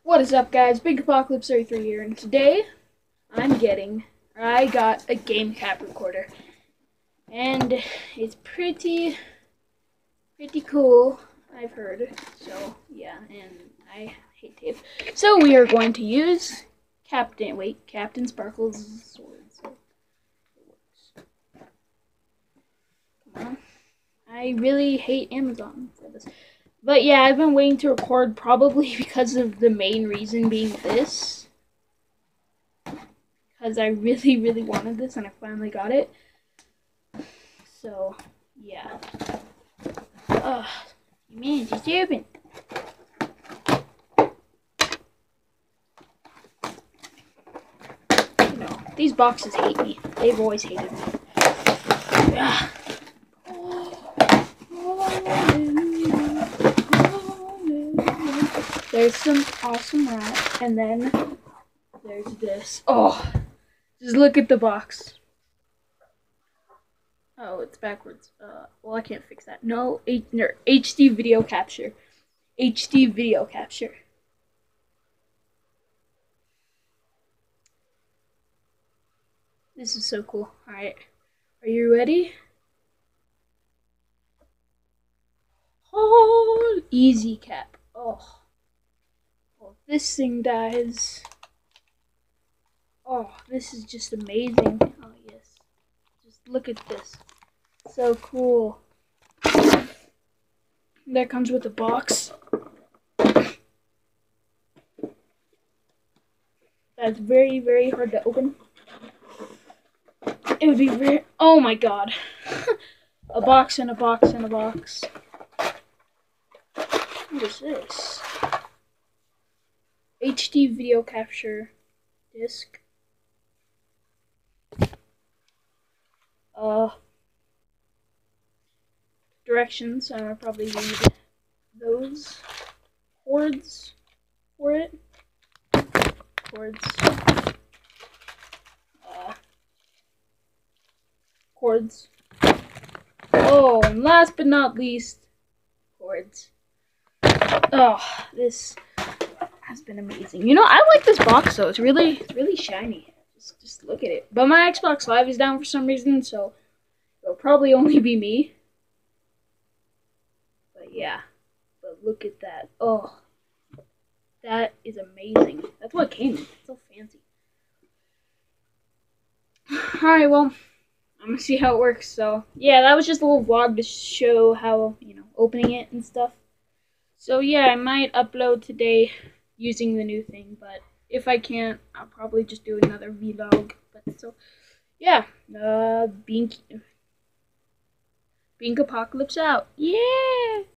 What is up, guys? Big Apocalypse 33 here, and today I got a gamecap recorder, and it's pretty cool, I've heard. So yeah, and I hate tape. So we are going to use Captain Sparkle's sword. So it works. Come on. I really hate Amazon for this. But yeah, I've been waiting to record probably because of the main reason being this. Because I really wanted this and I finally got it. So, yeah. Ugh. Man, it's open. You know, these boxes hate me. They've always hated me. Ugh. There's some awesome rat, and then there's this. Oh, just look at the box. Oh, it's backwards. Well, I can't fix that. No, HD video capture. HD video capture. This is so cool. Alright, are you ready? Oh, easy cap. Oh. This thing dies. Oh, this is just amazing. Oh, yes. Just look at this. So cool. That comes with a box. That's very hard to open. It would be very... Oh my god. A box and a box and a box. What is this? HD video capture disc. Directions. I'll probably read those. Cords for it. Cords. Cords. Oh, and last but not least, cords. Oh, this has been amazing. You know, I like this box though. It's really shiny. Just look at it. But my Xbox Live is down for some reason, so it'll probably only be me. But yeah. But look at that. Oh, that is amazing. That's what came in. It's so fancy. Alright, well, I'm gonna see how it works. So yeah, that was just a little vlog to show how, you know, opening it and stuff. So yeah, I might upload today using the new thing, but if I can't, I'll probably just do another vlog. But so yeah, Bink Apocalypse out. Yeah.